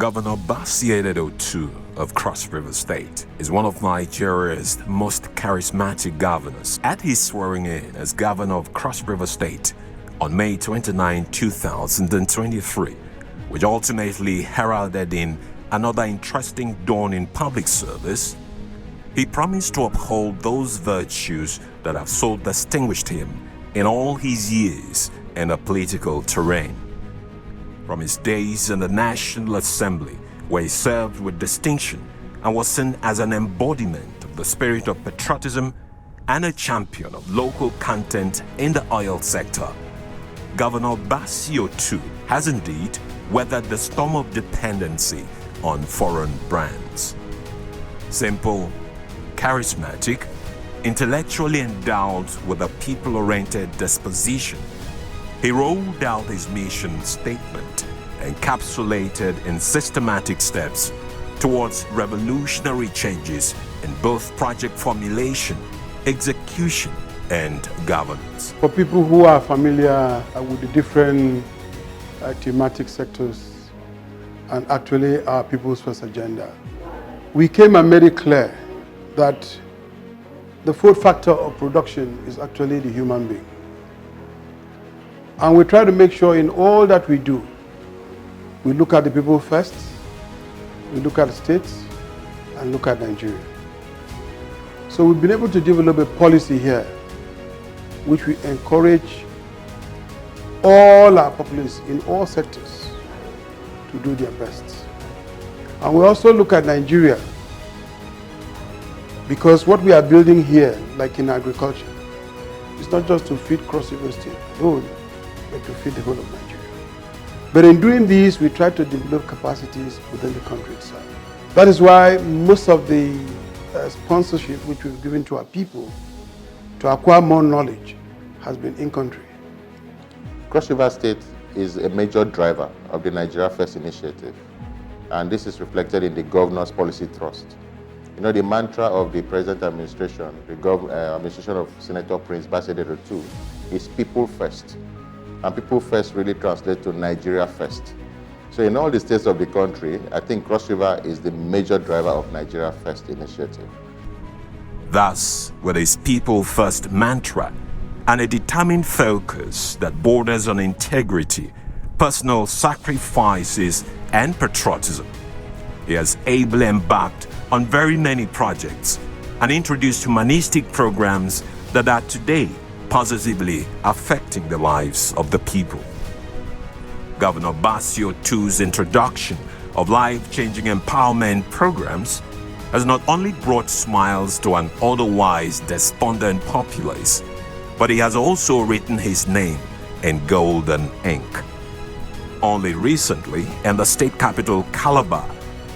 Governor Bassey Edet of Cross River State is one of Nigeria's most charismatic governors. At his swearing in as governor of Cross River State on May 29, 2023, which ultimately heralded in another interesting dawn in public service, he promised to uphold those virtues that have so distinguished him in all his years in the political terrain. From his days in the National Assembly, where he served with distinction and was seen as an embodiment of the spirit of patriotism and a champion of local content in the oil sector, Governor Bassey has indeed weathered the storm of dependency on foreign brands. Simple, charismatic, intellectually endowed with a people-oriented disposition, he rolled out his mission statement, encapsulated in systematic steps towards revolutionary changes in both project formulation, execution, and governance. For people who are familiar with the different thematic sectors and actually our People's First Agenda, we came and made it clear that the fourth factor of production is actually the human being. And we try to make sure in all that we do, we look at the people first, we look at the states, and look at Nigeria. So we've been able to develop a policy here which we encourage all our populace in all sectors to do their best. And we also look at Nigeria because what we are building here, like in agriculture, is not just to feed Cross River State alone, but to feed the whole of Nigeria. But in doing this, we try to develop capacities within the country itself. That is why most of the sponsorship which we've given to our people to acquire more knowledge has been in-country. Cross River State is a major driver of the Nigeria First initiative, and this is reflected in the governor's policy thrust. You know, the mantra of the present administration, the administration of Senator Prince Bassey is people first. And people first really translates to Nigeria first. So in all the states of the country, I think Cross River is the major driver of Nigeria First initiative. Thus, with his people first mantra and a determined focus that borders on integrity, personal sacrifices, and patriotism, he has ably embarked on very many projects and introduced humanistic programs that are today positively affecting the lives of the people. Governor Bassey's introduction of life-changing empowerment programs has not only brought smiles to an otherwise despondent populace, but he has also written his name in golden ink. Only recently, in the state capital Calabar,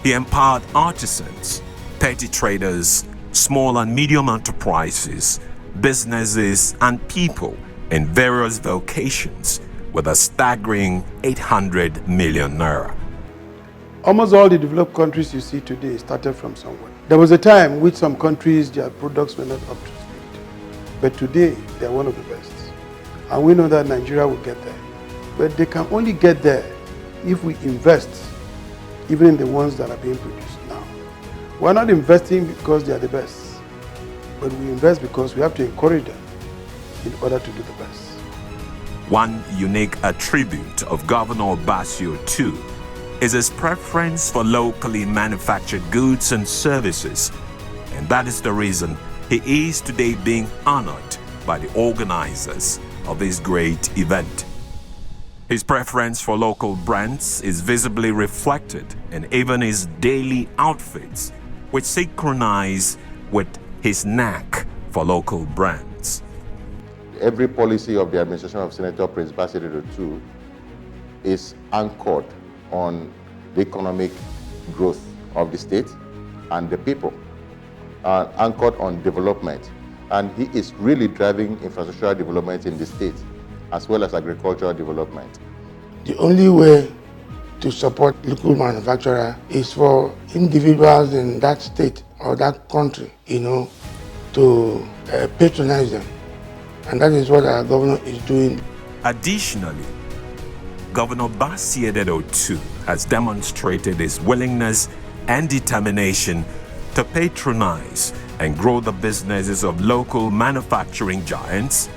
he empowered artisans, petty traders, small and medium enterprises, businesses, and people in various vocations with a staggering 800 million naira. Almost all the developed countries you see today started from somewhere. There was a time which some countries, their products were not up to speed. But today, they are one of the best. And we know that Nigeria will get there. But they can only get there if we invest, even in the ones that are being produced now. We're not investing because they are the best, but we invest because we have to encourage them in order to do the best. One unique attribute of Governor Bassey is his preference for locally manufactured goods and services, and that is the reason he is today being honored by the organizers of this great event. His preference for local brands is visibly reflected in even his daily outfits, which synchronize with his knack for local brands. Every policy of the administration of Senator Prince Bassey is anchored on the economic growth of the state and the people, anchored on development. And he is really driving infrastructural development in the state, as well as agricultural development. The only way to support local manufacturer is for individuals in that state or that country, to patronize them. And that is what our governor is doing. Additionally, Governor Bassey Edet has demonstrated his willingness and determination to patronize and grow the businesses of local manufacturing giants,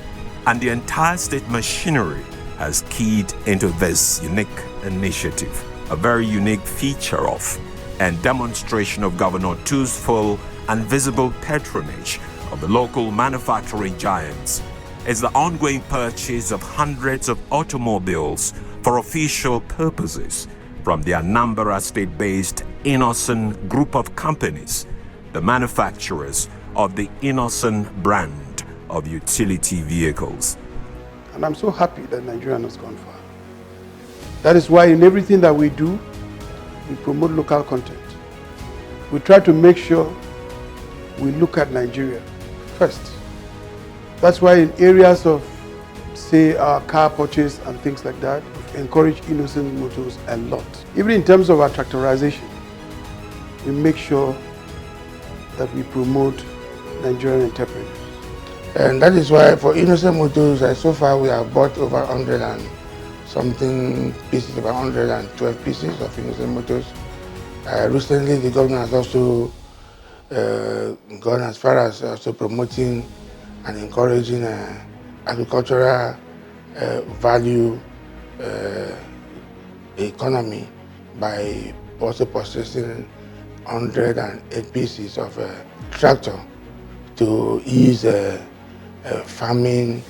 and the entire state machinery has keyed into this unique initiative. A very unique feature of and demonstration of Governor Tu's full and visible patronage of the local manufacturing giants is the ongoing purchase of hundreds of automobiles for official purposes from the Anambra state-based Innocent Group of companies, the manufacturers of the Innocent brand of utility vehicles. And I'm so happy that Nigeria has gone far. That is why in everything that we do, we promote local content. We try to make sure we look at Nigeria first. That's why in areas of, say, our car purchase and things like that, we encourage Innocent Motors a lot. Even in terms of our tractorization, we make sure that we promote Nigerian entrepreneurs. And that is why for Innocent Motors, so far we have bought over 100 and something pieces, about 112 pieces of Innocent Motors. Recently, the government has also gone as far as also promoting and encouraging agricultural value economy by also purchasing 108 pieces of tractor to ease farming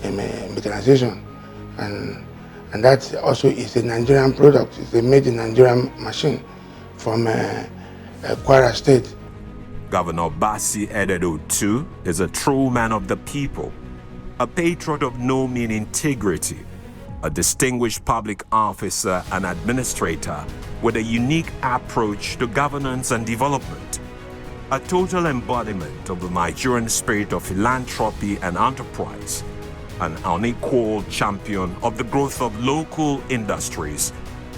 mechanization, and that also is a Nigerian product. It's a made in Nigerian machine from Kwara State. Governor Bassey Edet is a true man of the people, a patriot of no mean integrity, a distinguished public officer and administrator with a unique approach to governance and development, a total embodiment of the Nigerian spirit of philanthropy and enterprise, an unequaled champion of the growth of local industries,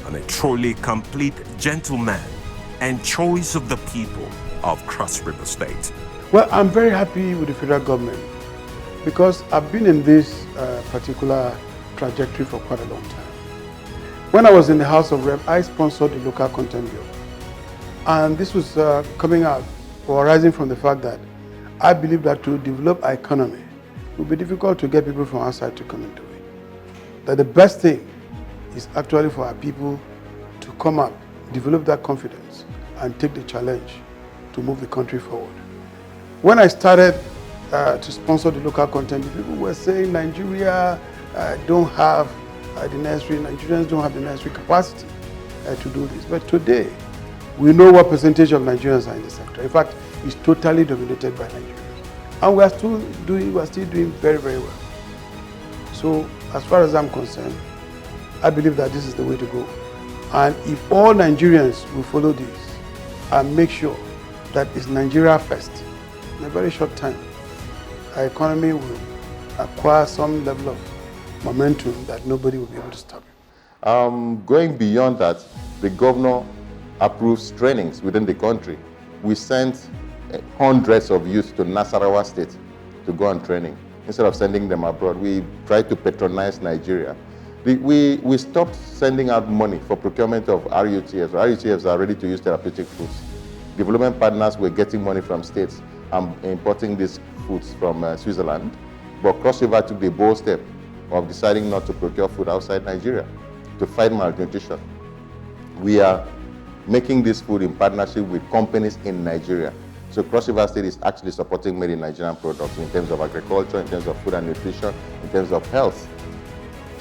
and a truly complete gentleman and choice of the people of Cross River State. Well, I'm very happy with the federal government because I've been in this particular trajectory for quite a long time. When I was in the House of Rep, I sponsored the local content bill. And this was coming out or arising from the fact that I believe that to develop our economy, it would be difficult to get people from outside to come into it. That the best thing is actually for our people to come up, develop that confidence, and take the challenge to move the country forward. When I started to sponsor the local content, people were saying Nigeria don't have the necessary, Nigerians don't have the necessary capacity to do this. But today, we know what percentage of Nigerians are in the sector. In fact, it's totally dominated by Nigerians. And we are still doing very, very well. So as far as I'm concerned, I believe that this is the way to go. And if all Nigerians will follow this and make sure that it's Nigeria first, in a very short time, our economy will acquire some level of momentum that nobody will be able to stop it. Going beyond that, the governor approves trainings within the country. We sent hundreds of youth to Nasarawa State to go on training. Instead of sending them abroad, we tried to patronize Nigeria. We stopped sending out money for procurement of RUTFs. RUTFs are ready to use therapeutic foods. Development partners were getting money from states and importing these foods from Switzerland. But Cross River took the bold step of deciding not to procure food outside Nigeria to fight malnutrition. We are making this food in partnership with companies in Nigeria. So Cross River State is actually supporting made in Nigerian products in terms of agriculture, in terms of food and nutrition, in terms of health.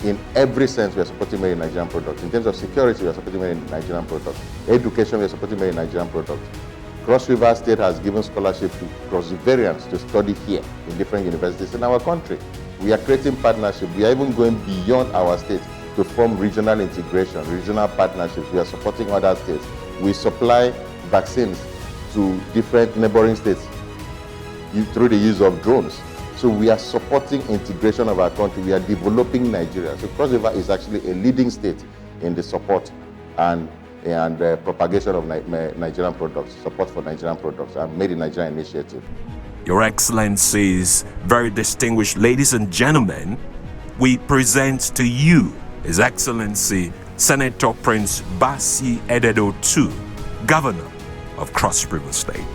In every sense, we are supporting made in Nigerian products. In terms of security, we are supporting made in Nigerian products. Education, we are supporting made in Nigerian products. Cross River State has given scholarship to Cross Riverians to study here in different universities in our country. We are creating partnerships. We are even going beyond our state to form regional integration, regional partnerships. We are supporting other states. We supply vaccines to different neighboring states through the use of drones. So we are supporting integration of our country. We are developing Nigeria. So Cross River is actually a leading state in the support and propagation of Nigerian products, support for Nigerian products, and Made in Nigeria initiative. Your Excellencies, very distinguished ladies and gentlemen, we present to you His Excellency Senator Prince Bassey Edet II, Governor of Cross River State.